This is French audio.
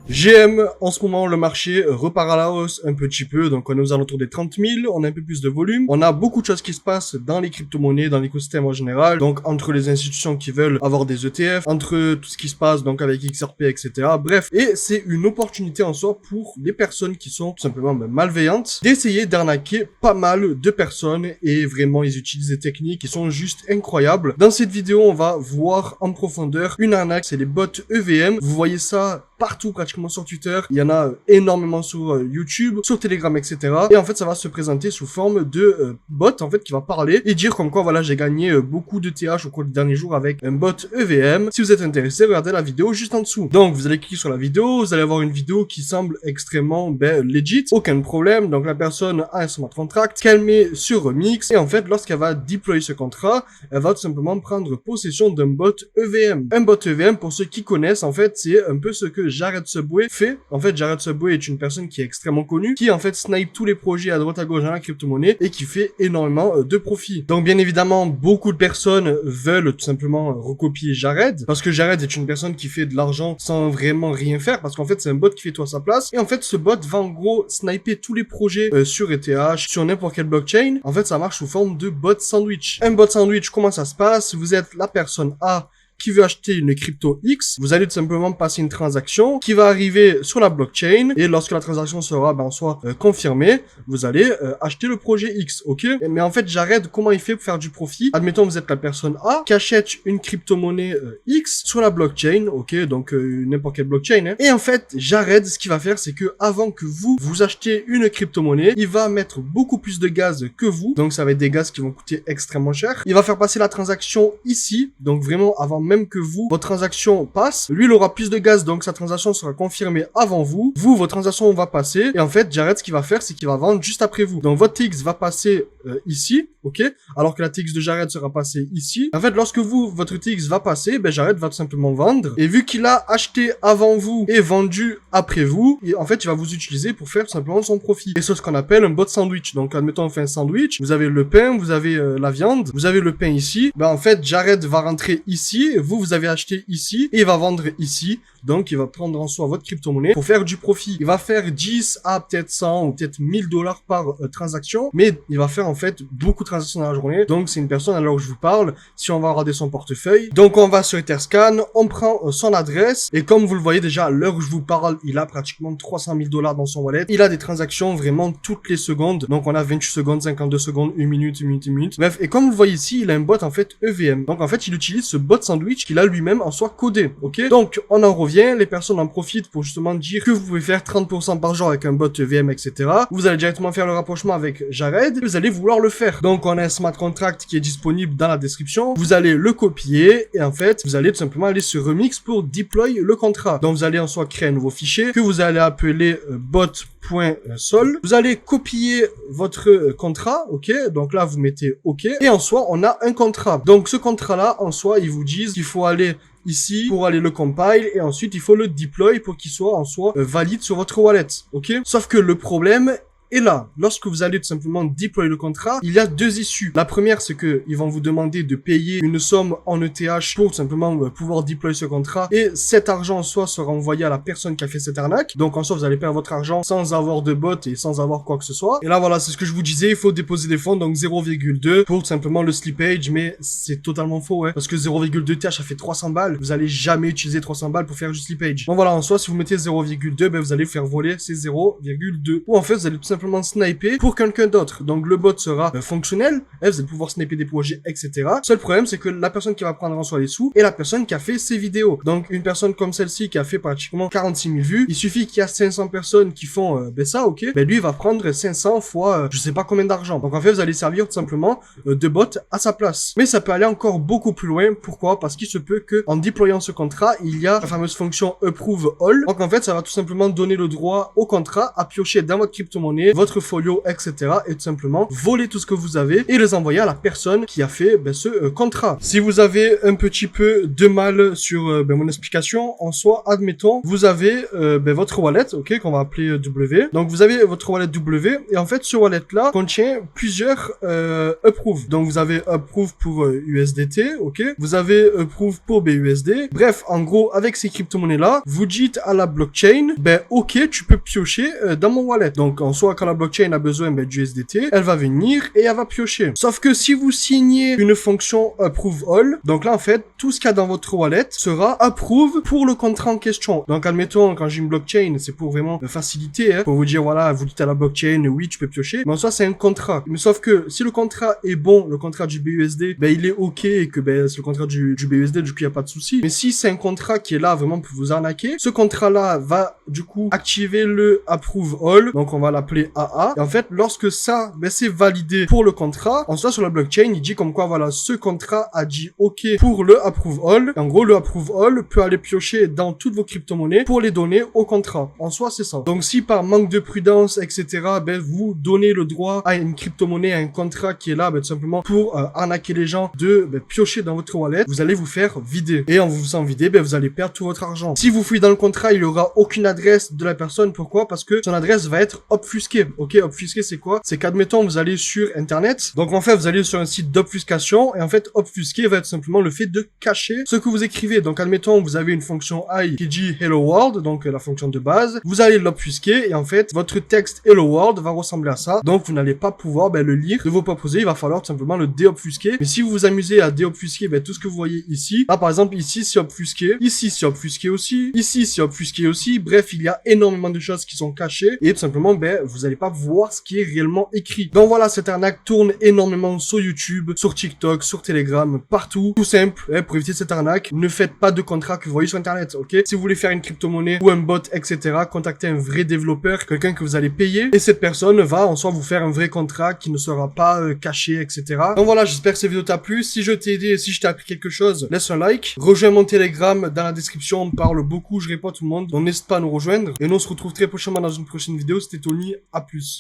GM, en ce moment, le marché repart à la hausse un petit peu, donc on est aux alentours des 30 000, on a un peu plus de volume. On a beaucoup de choses qui se passent dans les crypto-monnaies, dans l'écosystème en général, donc entre les institutions qui veulent avoir des ETF, entre tout ce qui se passe donc avec XRP, etc. Bref, et c'est une opportunité en soi pour les personnes qui sont tout simplement malveillantes d'essayer d'arnaquer pas mal de personnes, et vraiment ils utilisent des techniques qui sont juste incroyables. Dans cette vidéo, on va voir en profondeur une arnaque, c'est les bots EVM. Vous voyez ça partout pratiquement sur Twitter, il y en a énormément sur YouTube, sur Telegram, etc. Et en fait ça va se présenter sous forme de bot en fait qui va parler et dire comme quoi voilà j'ai gagné beaucoup de TH au cours des derniers jours avec un bot EVM. Si vous êtes intéressé, regardez la vidéo juste en dessous. Donc vous allez cliquer sur la vidéo, vous allez avoir une vidéo qui semble extrêmement legit, aucun problème. Donc la personne a un smart contract qu'elle met sur Remix, et en fait lorsqu'elle va déployer ce contrat, elle va tout simplement prendre possession d'un bot EVM. Un bot EVM, pour ceux qui connaissent, en fait c'est un peu ce que Jared Subway fait. En fait, Jared Subway est une personne qui est extrêmement connue, qui en fait snipe tous les projets à droite à gauche dans la crypto-monnaie et qui fait énormément de profit. Donc bien évidemment, beaucoup de personnes veulent tout simplement recopier Jared, parce que Jared est une personne qui fait de l'argent sans vraiment rien faire, parce qu'en fait c'est un bot qui fait tout à sa place, et en fait ce bot va en gros sniper tous les projets sur ETH, sur n'importe quelle blockchain. En fait ça marche sous forme de bot sandwich. Un bot sandwich, comment ça se passe? Vous êtes la personne A qui veut acheter une crypto X, vous allez tout simplement passer une transaction qui va arriver sur la blockchain, et lorsque la transaction sera soit confirmée, vous allez acheter le projet X, ok? Mais en fait, Jared, comment il fait pour faire du profit? Admettons, vous êtes la personne A qui achète une crypto-monnaie X sur la blockchain, ok? Donc n'importe quelle blockchain, hein. Et en fait, Jared, ce qu'il va faire, c'est que avant que vous achetiez une crypto-monnaie, il va mettre beaucoup plus de gaz que vous, donc ça va être des gaz qui vont coûter extrêmement cher. Il va faire passer la transaction ici, donc vraiment avant même que vous, votre transaction passe, lui il aura plus de gaz, donc sa transaction sera confirmée avant vous, votre transaction va passer, et en fait Jared ce qu'il va faire c'est qu'il va vendre juste après vous. Donc votre TX va passer ici, ok, alors que la TX de Jared sera passée ici. En fait lorsque votre TX va passer, Jared va tout simplement vendre, et vu qu'il a acheté avant vous et vendu après vous, en fait il va vous utiliser pour faire tout simplement son profit. Et c'est ce qu'on appelle un bot sandwich. Donc admettons on fait un sandwich, vous avez le pain, vous avez la viande, vous avez le pain ici, en fait Jared va rentrer ici, vous avez acheté ici, et il va vendre ici, donc il va prendre en soi votre crypto-monnaie pour faire du profit. Il va faire 10 à peut-être 100 ou peut-être 1000 $ par transaction, mais il va faire en fait beaucoup de transactions dans la journée, donc c'est une personne, alors que je vous parle, si on va regarder son portefeuille, donc on va sur Etherscan, on prend son adresse, et comme vous le voyez déjà, à l'heure où je vous parle, il a pratiquement 300 000 $ dans son wallet, il a des transactions vraiment toutes les secondes, donc on a 28 secondes, 52 secondes, 1 minute, 1 minute, 1 minute, bref, et comme vous le voyez ici, il a un bot en fait EVM, donc en fait il utilise ce bot sandwich qu'il a lui-même en soi codé, ok? Donc on en revient, les personnes en profitent pour justement dire que vous pouvez faire 30% par jour avec un bot EVM, etc. Vous allez directement faire le rapprochement avec Jared, vous allez vouloir le faire. Donc on a un smart contract qui est disponible dans la description, vous allez le copier, et en fait vous allez tout simplement aller sur Remix pour deploy le contrat. Donc vous allez en soi créer un nouveau fichier que vous allez appeler bot.sol. Vous allez copier votre contrat, ok? Donc là vous mettez ok, et en soi on a un contrat. Donc ce contrat là en soi ils vous disent qu'il faut aller ici pour aller le compile, et ensuite il faut le deploy pour qu'il soit en soi valide sur votre wallet, ok? Sauf que le problème est là, lorsque vous allez tout simplement deployer le contrat, il y a deux issues. La première, c'est que ils vont vous demander de payer une somme en ETH pour tout simplement pouvoir deployer ce contrat, et cet argent en soi sera envoyé à la personne qui a fait cette arnaque. Donc en soi, vous allez perdre votre argent sans avoir de bot et sans avoir quoi que ce soit. Et là voilà, c'est ce que je vous disais, il faut déposer des fonds, donc 0,2 pour tout simplement le slippage, mais c'est totalement faux, parce que 0,2 TH ça fait 300 balles, vous allez jamais utiliser 300 balles pour faire du slippage. Donc voilà, en soi, si vous mettez 0,2, vous allez faire voler ces 0,2, ou en fait vous allez tout simplement sniper pour quelqu'un d'autre. Donc le bot sera fonctionnel, vous allez pouvoir sniper des projets, etc. Seul problème, c'est que la personne qui va prendre en soi les sous est la personne qui a fait ces vidéos. Donc une personne comme celle-ci qui a fait pratiquement 46 000 vues, il suffit qu'il y a 500 personnes qui font ça, ok, lui il va prendre 500 fois je sais pas combien d'argent. Donc en fait vous allez servir tout simplement de bot à sa place. Mais ça peut aller encore beaucoup plus loin. Pourquoi? Parce qu'il se peut que en déployant ce contrat, il y a la fameuse fonction approve all. Donc en fait ça va tout simplement donner le droit au contrat à piocher dans votre crypto-monnaie crypto-monnaie, votre folio, etc. et tout simplement voler tout ce que vous avez et les envoyer à la personne qui a fait ce contrat. Si vous avez un petit peu de mal sur mon explication, en soi, admettons, vous avez votre wallet, ok, qu'on va appeler W. Donc vous avez votre wallet W et en fait ce wallet là contient plusieurs approve. Donc vous avez approve pour USDT, ok, vous avez approve pour BUSD. Bref, en gros, avec ces crypto-monnaies là, vous dites à la blockchain, ok, tu peux piocher dans mon wallet. Donc en soi, quand la blockchain a besoin d'USDT, elle va venir et elle va piocher. Sauf que si vous signez une fonction approve all, donc là en fait, tout ce qu'il y a dans votre wallet sera approve pour le contrat en question. Donc admettons, quand j'ai une blockchain, c'est pour vraiment faciliter, pour vous dire voilà, vous dites à la blockchain, oui, tu peux piocher, mais en soi c'est un contrat. Mais sauf que si le contrat est bon, le contrat du BUSD, il est ok et que c'est le contrat du BUSD, du coup il n'y a pas de souci. Mais si c'est un contrat qui est là vraiment pour vous arnaquer, ce contrat-là va du coup activer le approve all, donc on va l'appeler AA. Et en fait, lorsque ça, c'est validé pour le contrat, en soi sur la blockchain, il dit comme quoi voilà, ce contrat a dit ok pour le approve all. Et en gros, le approve all peut aller piocher dans toutes vos crypto-monnaies pour les donner au contrat. En soi, c'est ça. Donc si par manque de prudence, etc., vous donnez le droit à une crypto-monnaie, à un contrat qui est là, tout simplement pour arnaquer les gens de piocher dans votre wallet, vous allez vous faire vider. Et en vous faisant vider, vous allez perdre tout votre argent. Si vous fouillez dans le contrat, il y aura aucune adresse de la personne. Pourquoi? Parce que son adresse va être obfusquée. Ok, obfusquée, c'est quoi? C'est qu'admettons, vous allez sur Internet. Donc en fait, vous allez sur un site d'obfuscation et en fait, obfusqué va être simplement le fait de cacher ce que vous écrivez. Donc admettons, vous avez une fonction I qui dit Hello World, donc la fonction de base. Vous allez l'obfusquer et en fait, votre texte Hello World va ressembler à ça. Donc vous n'allez pas pouvoir le lire de vos propres yeux. Il va falloir tout simplement le déobfusquer. Mais si vous vous amusez à déobfusquer tout ce que vous voyez ici, là par exemple ici c'est obfusqué, ici c'est obfusqué aussi, ici c'est obfusqué aussi. Bref, il y a énormément de choses qui sont cachées et tout simplement vous n'allez pas voir ce qui est réellement écrit. Donc voilà, cette arnaque tourne énormément sur YouTube, sur TikTok, sur Telegram, partout. Tout simple, pour éviter cette arnaque, ne faites pas de contrat que vous voyez sur Internet, ok? Si vous voulez faire une crypto-monnaie ou un bot, etc., contactez un vrai développeur, quelqu'un que vous allez payer et cette personne va en soi vous faire un vrai contrat qui ne sera pas caché, etc. Donc voilà, j'espère que cette vidéo t'a plu. Si je t'ai aidé, si je t'ai appris quelque chose, laisse un like. Rejoins mon Telegram dans la description, on parle beaucoup, je réponds à tout le monde. Donc n'hésite pas à nous rejoindre. Et nous on se retrouve très prochainement dans une prochaine vidéo. C'était Tony, à plus.